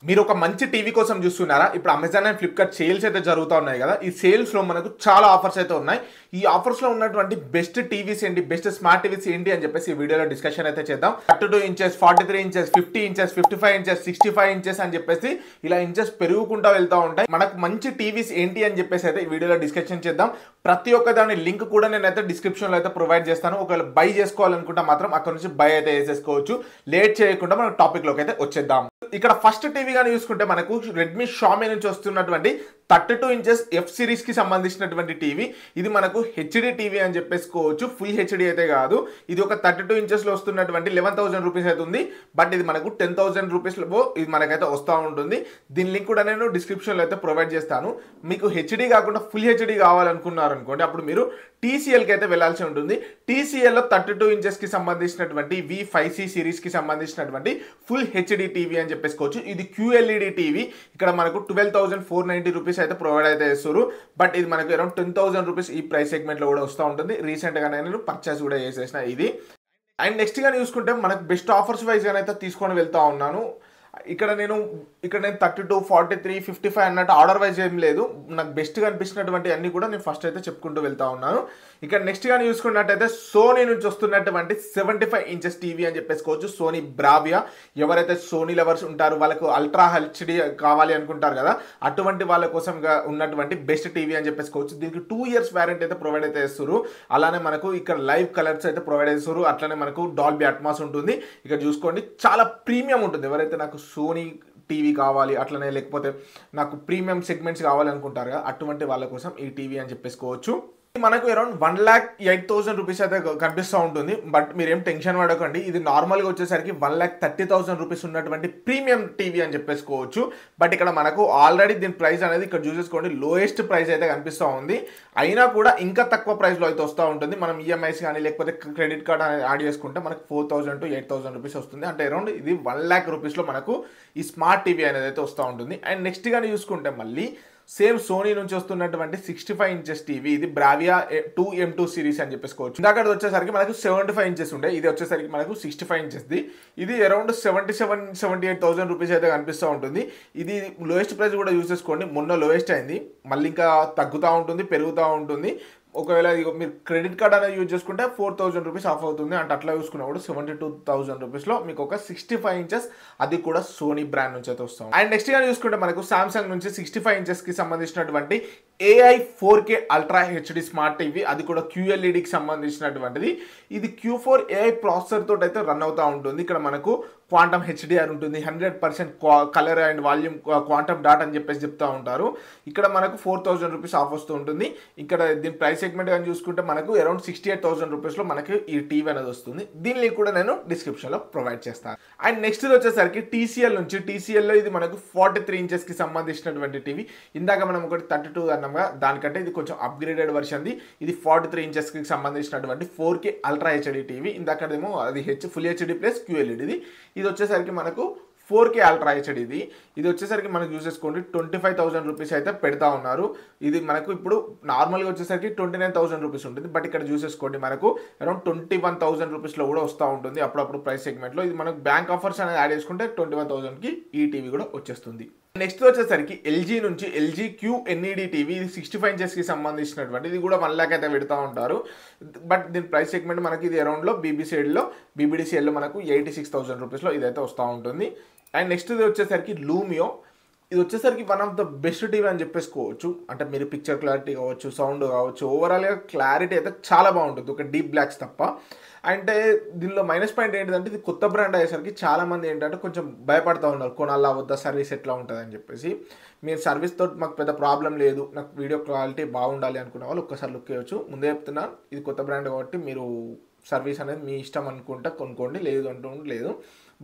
మీరు ఒక మంచి టీవీ కోసం చూస్తున్నారా? ఇప్పుడు అమెజాన్ అండ్ ఫ్లిప్కార్ట్ సేల్స్ అయితే జరుగుతూ ఉన్నాయి కదా. ఈ సేల్స్లో మనకు చాలా ఆఫర్స్ అయితే ఉన్నాయి. ఈ ఆఫర్స్లో ఉన్నటువంటి బెస్ట్ టీవీస్ ఏంటి, బెస్ట్ స్మార్ట్ టీవీస్ ఏంటి అని చెప్పేసి ఈ వీడియోలో డిస్కషన్ అయితే చేద్దాం. 32 inches, 43 inches, 50 inches, 55 inches, 65 inches అని చెప్పేసి ఇలా ఇంచెస్ పెరుగుకుంటూ వెళ్తూ ఉంటాయి. మనకు మంచి టీవీస్ ఏంటి అని చెప్పేసి అయితే ఈ వీడియోలో డిస్కషన్ చేద్దాం. ప్రతి ఒక్క దాని లింక్ కూడా నేనైతే డిస్క్రిప్షన్లో అయితే ప్రొవైడ్ చేస్తాను. ఒకవేళ బై చేసుకోవాలనుకుంటే మాత్రం అక్కడ నుంచి బై అయితే వేసేసుకోవచ్చు. లేట్ చేయకుండా మనం టాపిక్లోకి అయితే వచ్చేద్దాం. ఇక్కడ ఫస్ట్ టీవీ కానీ చూసుకుంటే మనకు రెడ్మీ షామీ నుంచి వస్తున్నటువంటి 32 ఇంచెస్ ఎఫ్ సిరీస్ కి సంబంధించినటువంటి టీవీ. ఇది మనకు హెచ్డి టీవీ అని చెప్పేసుకోవచ్చు. ఫుల్ హెచ్డి అయితే కాదు. ఇది ఒక 32 ఇంచెస్ లో వస్తున్నటువంటి 11,000 రూపీస్ అయితే ఉంది. బట్ ఇది మనకు 10,000 రూపీస్ లో ఇది మనకైతే వస్తూ ఉంటుంది. దీని లింక్ కూడా నేను డిస్క్రిప్షన్ లో అయితే ప్రొవైడ్ చేస్తాను. మీకు హెచ్డి కాకుండా ఫుల్ హెచ్డి కావాలనుకున్నారు అనుకోండి, అప్పుడు మీరు టీసీఎల్ కి అయితే వెళ్లాల్సి ఉంటుంది. టీసీఎల్ లో 32 ఇంచెస్ కి సంబంధించినటువంటి V5C సిరీస్ కి సంబంధించినటువంటి ఫుల్ హెచ్డి టీవీ అని చెప్పేసుకోవచ్చు. ఇది QLED టీవీ. ఇక్కడ మనకు 12,490 రూపీస్ అయితే ప్రొవైడ్ అయితే చేస్తారు. బట్ ఇది మనకు అరౌండ్ 10,000 రూపీస్ ఈ ప్రైస్ సెగ్మెంట్ లో కూడా వస్తూ ఉంటుంది. రీసెంట్ గా నేను పర్చేస్ కూడా చేసేసిన ఇది. అండ్ నెక్స్ట్ గా చూసుకుంటే మనకు బెస్ట్ ఆఫర్స్ వైజ్ గా అయితే తీసుకొని వెళ్తా ఉన్నాను. ఇక్కడ నేను 32, 43, 55 అన్నట్టు ఆర్డర్ వైజ్ ఏం లేదు. నాకు బెస్ట్గా అనిపించినటువంటి అన్ని కూడా నేను ఫస్ట్ అయితే చెప్పుకుంటూ వెళ్తా ఉన్నాను. ఇక్కడ నెక్స్ట్ కానీ చూసుకున్నట్టయితే సోనీ నుంచి వస్తున్నటువంటి 75 ఇంచెస్ టీవీ అని చెప్పేసుకోవచ్చు. Sony Bravia. ఎవరైతే సోనీ లవర్స్ ఉంటారో వాళ్ళకు అల్ట్రా హెచ్డి కావాలి అనుకుంటారు కదా, అటువంటి వాళ్ళ కోసం ఉన్నటువంటి బెస్ట్ టీవీ అని చెప్పేసుకోవచ్చు. దీనికి 2 ఇయర్స్ వారంటీ అయితే ప్రొవైడ్ అయితే చేస్తారు. అలానే మనకు ఇక్కడ లైవ్ కలర్స్ అయితే ప్రొవైడ్ చేస్తారు. అట్లనే మనకు డాల్బీ అట్మాస్ ఉంటుంది. ఇక్కడ చూసుకోండి, చాలా ప్రీమియం ఉంటుంది. ఎవరైతే నాకు సోనీ టీవీ కావాలి, అట్లనే లేకపోతే నాకు ప్రీమియం సెగ్మెంట్స్ కావాలి అనుకుంటారు కదా, అటువంటి వాళ్ళ కోసం ఈ టీవీ అని చెప్పేసుకోవచ్చు. మనకు అరౌండ్ 1,08,000 రూపీస్ అయితే కనిపిస్తూ ఉంటుంది. బట్ మీరేం టెన్షన్ పడకండి, ఇది నార్మల్గా వచ్చేసరికి 1,30,000 రూపీస్ ఉన్నటువంటి ప్రీమియం టీవీ అని చెప్పేసుకోవచ్చు. బట్ ఇక్కడ మనకు ఆల్రెడీ దీని ప్రైస్ అనేది ఇక్కడ చూసేసుకోండి, లోయెస్ట్ ప్రైస్ అయితే కనిపిస్తూ ఉంది. అయినా కూడా ఇంకా తక్కువ ప్రైస్లో అయితే వస్తూ ఉంటుంది. మనం ఈఎంఐస్ కానీ లేకపోతే క్రెడిట్ కార్డ్ అనేది యాడ్ చేసుకుంటే మనకు 4,000 to 8,000 రూపీస్ వస్తుంది. అంటే అరౌండ్ ఇది 1,00,000 రూపీస్లో మనకు ఈ స్మార్ట్ టీవీ అనేది అయితే వస్తూ ఉంటుంది. అండ్ నెక్స్ట్ కానీ చూసుకుంటే మళ్ళీ సేమ్ సోనీ నుంచి వస్తున్నటువంటి 65 ఇంచెస్ టీవీ. ఇది బ్రావియా 2M2 సిరీస్ అని చెప్పేసుకోవచ్చు. ఇందాక వచ్చేసరికి మనకు 75 ఇంచెస్ ఉండే, ఇది వచ్చేసరికి మనకు 65 ఇంచెస్ది. ఇది అరౌండ్ 77-78,000 రూపీస్ అయితే కనిపిస్తూ ఉంటుంది. ఇది లోయెస్ట్ ప్రైస్ కూడా యూజ్ చేసుకోండి. మొన్న లోయెస్ట్ అయింది, మళ్ళీ ఇంకా తగ్గుతూ ఉంటుంది, పెరుగుతూ ఉంటుంది. ఒకవేళ మీరు క్రెడిట్ కార్డ్ అనేది యూజ్ చేసుకుంటే 4,000 రూపీస్ ఆఫ్ అవుతుంది. అంటే అట్లా చూసుకున్నప్పుడు 72,000 రూపీస్లో మీకు ఒక 65 ఇంచెస్, అది కూడా సోనీ బ్రాండ్ నుంచి అయితే వస్తాం. అండ్ నెక్స్ట్ గా చూసుకుంటే మనకు సామ్సంగ్ నుంచి 65 ఇంచెస్ కి సంబంధించినటువంటి AI 4K ultra HD smart TV. అది కూడా QLEDకి సంబంధించినటువంటిది. ఇది Q4 AI ప్రాసెసర్ తోటి అయితే రన్ అవుతూ ఉంటుంది. ఇక్కడ మనకు క్వాంటమ్ HDR ఉంటుంది, 100% colour and volume quantum dot అని చెప్పేసి చెప్తా ఉంటారు. ఇక్కడ మనకు 4,000 రూపీస్ ఆఫ్ వస్తూ ఉంటుంది. ఇక్కడ దీని ప్రైస్ సెగ్మెంట్ కానీ చూసుకుంటే మనకు అరౌండ్ 68,000 రూపీస్లో మనకి ఈ టీవీ అనేది వస్తుంది. దీన్ని కూడా నేను డిస్క్రిప్షన్లో ప్రొవైడ్ చేస్తాను. అండ్ నెక్స్ట్ వచ్చేసరికి TCL నుంచి, TCLలో ఇది మనకు 43 ఇంచెస్కి సంబంధించినటువంటి టీవీ. ఇందాక మనం ఒకటి 32 అన్నాముగా, దానికంటే ఇది కొంచెం అప్గ్రేడెడ్ వర్షన్ది. ఇది 43 ఇంచెస్కి సంబంధించినటువంటి 4K అల్ట్రా హెచ్డి టీవీ. ఇందాకదేమో అది ఫుల్ హెచ్డి ప్లస్ QLED. ఇది వచ్చేసరికి మనకు 4K అల్ట్రా హెచ్డిది. ఇది వచ్చేసరికి మనకు యూజ్ చేసుకోండి 25,000 రూపీస్ అయితే పెడతా ఉన్నారు. ఇది మనకు ఇప్పుడు నార్మల్గా వచ్చేసరికి 29,000 రూపీస్ ఉంటుంది. బట్ ఇక్కడ చూస్ చేసుకోండి మనకు అరౌండ్ 21,000 రూపీస్లో కూడా వస్తూ ఉంటుంది అప్పుడప్పుడు ప్రైస్ సెగ్మెంట్లో. ఇది మనకు బ్యాంక్ ఆఫర్స్ అనేది యాడ్ చేసుకుంటే 21,000కి ఈ టీవీ కూడా వచ్చేస్తుంది. నెక్స్ట్ వచ్చేసరికి ఎల్జీ నుంచి LG QNED టీవీ. ఇది 65 ఇంచెస్కి సంబంధించినటువంటి, ఇది కూడా 1,00,000 అయితే పెడతా ఉంటారు. బట్ దీని ప్రైస్ సెగ్మెంట్ మనకి ఇది అరౌండ్లో BBDCLలో మనకు 86,000 రూపీస్లో ఇదైతే వస్తూ ఉంటుంది. అండ్ నెక్స్ట్ ఇది వచ్చేసరికి లూమియో. ఇది వచ్చేసరికి one of the best TV అని చెప్పేసుకోవచ్చు. అంటే మీరు పిక్చర్ క్లారిటీ కావచ్చు, సౌండ్ కావచ్చు, ఓవరాల్గా క్లారిటీ అయితే చాలా బాగుంటుంది, ఒక డీప్ బ్లాక్స్ తప్ప. అంటే దీనిలో మైనస్ పాయింట్ ఏంటంటే ఇది కొత్త బ్రాండ్ అయ్యేసరికి చాలామంది ఏంటంటే కొంచెం భయపడుతూ ఉన్నారు, కొనాలా వద్ద, సర్వీస్ ఎట్లా ఉంటుంది అని చెప్పేసి. మీరు సర్వీస్ తోటి మాకు పెద్ద ప్రాబ్లం లేదు, నాకు వీడియో క్వాలిటీ బాగుండాలి అనుకున్న వాళ్ళు ఒక్కసారి లుక్ చేయవచ్చు. ముందే చెప్తున్నాను, ఇది కొత్త బ్రాండ్ కాబట్టి మీరు సర్వీస్ అనేది మీ ఇష్టం అనుకుంటే కొనుక్కోండి, లేదు అంటూ లేదు.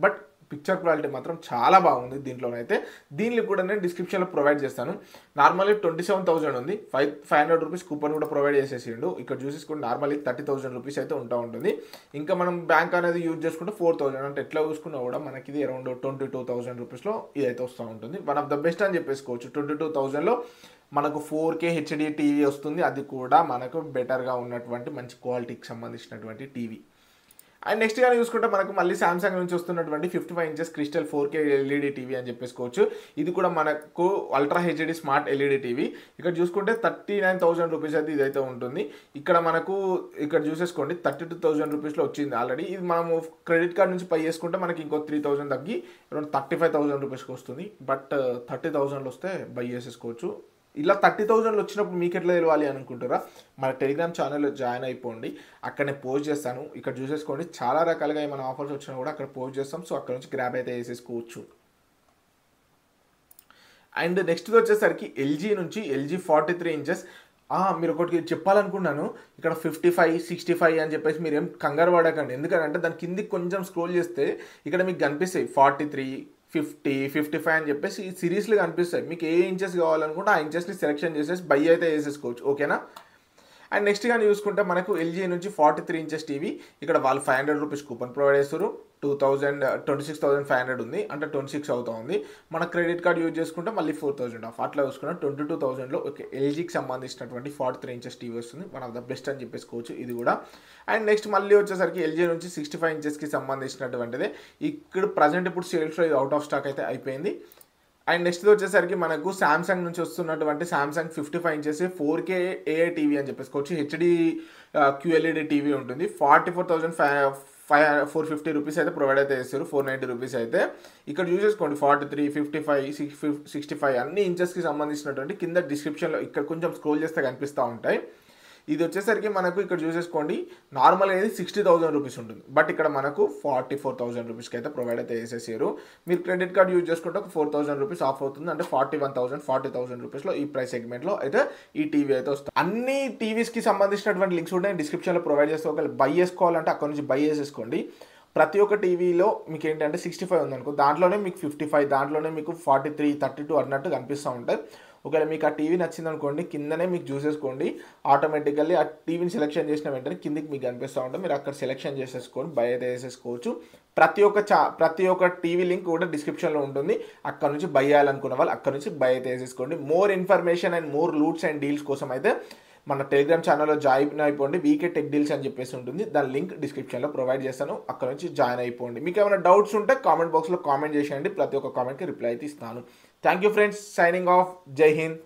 బట్ పిక్చర్ క్వాలిటీ మాత్రం చాలా బాగుంది దీంట్లోనైతే. దీన్ని కూడా నేను డిస్క్రిప్షన్లో ప్రొవైడ్ చేస్తాను. నార్మల్లీ 27,000 ఉంది, 500 రూపీస్ కూపన్ కూడా ప్రొవైడ్ చేసేసిండు. ఇక్కడ చూసేసుకుంటే నార్మల్లీ 30,000 రూపీస్ అయితే ఉంటుంది. ఇంకా మనం బ్యాంక్ అనేది యూజ్ చేసుకుంటే 4,000, అంటే ఎట్లా చూసుకున్నా కూడా మనకి ఇది అరౌండ్ 22,000 రూపీస్లో ఇదైతే వస్తూ ఉంటుంది. వన్ ఆఫ్ ద బెస్ట్ అని చెప్పేసుకోవచ్చు. 22,000లో మనకు 4K హెచ్డి టీవీ వస్తుంది. అది కూడా మనకు బెటర్గా ఉన్నటువంటి మంచి క్వాలిటీకి సంబంధించినటువంటి టీవీ. అండ్ నెక్స్ట్ కానీ చూసుకుంటే మనకు మళ్ళీ సామ్సంగ్ నుంచి వస్తున్నటువంటి 55 inches crystal 4K LED TV అని చెప్పేసుకోవచ్చు. ఇది కూడా మనకు ultra HD smart LED TV. ఇక్కడ చూసుకుంటే 39,000 రూపీస్ అయితే ఇదైతే ఉంటుంది. ఇక్కడ మనకు ఇక్కడ చూసేసుకోండి 32,000 రూపీస్లో వచ్చింది ఆల్రెడీ. ఇది మనము క్రెడిట్ కార్డ్ నుంచి పే చేసుకుంటే మనకి ఇంకో 3,000 తగ్గి అరౌండ్ 35,000 రూపీస్కి వస్తుంది. బట్ 30,000లో వస్తే బై చేసేసుకోవచ్చు. ఇలా 30,000 వచ్చినప్పుడు మీకు ఎట్లా తెలియాలి అనుకుంటారా, మన టెలిగ్రామ్ ఛానల్లో జాయిన్ అయిపోండి. అక్కడ నేను పోస్ట్ చేస్తాను. ఇక్కడ చూసేసుకోండి చాలా రకాలుగా ఏమైనా ఆఫర్స్ వచ్చినా కూడా అక్కడ పోస్ట్ చేస్తాం. సో అక్కడ నుంచి గ్రాబ్ అయితే వేసేసుకోవచ్చు. అండ్ నెక్స్ట్ వచ్చేసరికి ఎల్జీ నుంచి ఎల్జీ 43 ఇంచెస్. మీరు ఒకటి చెప్పాలనుకున్నాను, ఇక్కడ 55, 65 అని చెప్పేసి మీరు ఏం కంగారు పడకండి. ఎందుకంటే దాని కిందికి కొంచెం స్క్రోల్ చేస్తే ఇక్కడ మీకు కనిపిస్తాయి 43, 50, 55 అని చెప్పేసి ఈ సిరీస్లు కనిపిస్తాయి. మీకు ఏ ఇంచెస్ కావాలనుకుంటే ఆ ఇంచెస్ని సెలెక్షన్ చేసేసి బై అయితే వేసేసుకోవచ్చు. ఓకేనా. అండ్ నెక్స్ట్ కానీ చూసుకుంటే మనకు ఎల్జీ నుంచి 43 ఇంచెస్ టీవీ. ఇక్కడ వాళ్ళు 500 రూపీస్ కూపన్ ప్రొవైడ్ చేస్తారు. 26,500 ఉంది, అంటే 26 అవుతుంది. మన క్రెడిట్ కార్డ్ యూజ్ చేసుకుంటే మళ్ళీ 4,000 ఆఫ్. అట్లా చూసుకుంటే 22,000లో ఓకే ఎల్జీకి సంబంధించినటువంటి 43 ఇంచెస్ టీవీ వస్తుంది. వన్ ఆఫ్ ద బెస్ట్ అని చెప్పేసుకోవచ్చు ఇది కూడా. అండ్ నెక్స్ట్ మళ్ళీ వచ్చేసరికి ఎల్జీ నుంచి 65 ఇంచెస్కి సంబంధించినటువంటిదే. ఇక్కడ ప్రజెంట్ ఇప్పుడు సేల్స్లో ఇది అవుట్ ఆఫ్ స్టాక్ అయితే అయిపోయింది. అండ్ నెక్స్ట్ వచ్చేసరికి మనకు సామ్సంగ్ నుంచి వస్తున్నటువంటి Samsung 55 inches 4K AI TV అని చెప్పేసుకోవచ్చు. హెచ్డి క్యూఎల్ఈడి టీవీ ఉంటుంది. 44,450 రూపీస్ అయితే ప్రొవైడ్ అయితే చేస్తారు. 490 రూపీస్ అయితే. ఇక్కడ చూసేసుకోండి 43, 55, 65 అన్ని ఇంచెస్కి సంబంధించినటువంటి కింద డిస్క్రిప్షన్లో ఇక్కడ కొంచెం స్క్రోల్ చేస్తే కనిపిస్తూ ఉంటాయి. ఇది వచ్చేసరికి మనకు ఇక్కడ చూసేసుకోండి నార్మల్గా అయితే 60,000 రూపీస్ ఉంటుంది. బట్ ఇక్కడ మనకు 44,000 రూపీస్కి అయితే ప్రొవైడ్ అయితే చేసేసారు. మీరు క్రెడిట్ కార్డ్ యూజ్ చేసుకుంటే ఒక 4,000 రూపీస్ ఆఫ్ అవుతుంది. అంటే 41,000, 40,000 రూపీస్లో ఈ ప్రైస్ సెగ్మెంట్లో అయితే ఈ టీవీ అయితే వస్తుంది. అన్ని టీవీస్కి సంబంధించినటువంటి లింక్స్ కూడా నేను డిస్క్రిప్షన్లో ప్రొవైడ్ చేస్తే ఒకవేళ బై చేసుకోవాలంటే అక్కడ నుంచి బై చేసేసుకోండి. ప్రతి ఒక్క టీవీలో మీకు ఏంటంటే 65 ఉందనుకో, దాంట్లోనే మీకు 55, దాంట్లోనే మీకు 43, 32 అన్నట్టు కనిపిస్తూ ఉంటాయి. ఒకవేళ మీకు ఆ టీవీ నచ్చింది అనుకోండి, కిందనే మీకు చూసేసుకోండి ఆటోమేటికల్లీ ఆ టీవీని సెలెక్షన్ చేసిన వెంటనే కిందికి మీకు కనిపిస్తూ ఉంటుంది. మీరు అక్కడ సెలెక్షన్ చేసేసుకొని బై అయితే వేసేసుకోవచ్చు. ప్రతి ఒక్క టీవీ లింక్ కూడా డిస్క్రిప్షన్లో ఉంటుంది. అక్కడ నుంచి బై చేయాలనుకున్న వాళ్ళు అక్కడ నుంచి బై అయితే వేసేసుకోండి. More information and more loots and deals కోసం అయితే మన టెలిగ్రామ్ ఛానల్లో జాయిన్ అయిపోండి. వీకే టెక్ డీల్స్ అని చెప్పేసి ఉంటుంది. దాని లింక్ డిస్క్రిప్షన్లో ప్రొవైడ్ చేస్తాను. అక్కడ నుంచి జాయిన్ అయిపోండి. మీకు ఏమైనా డౌట్స్ ఉంటే కామెంట్ బాక్స్లో కామెంట్ చేసేయండి. ప్రతి ఒక్క కామెంట్కి రిప్లై అయితే ఇస్తాను. Thank you friends. Signing off. జై హింద్.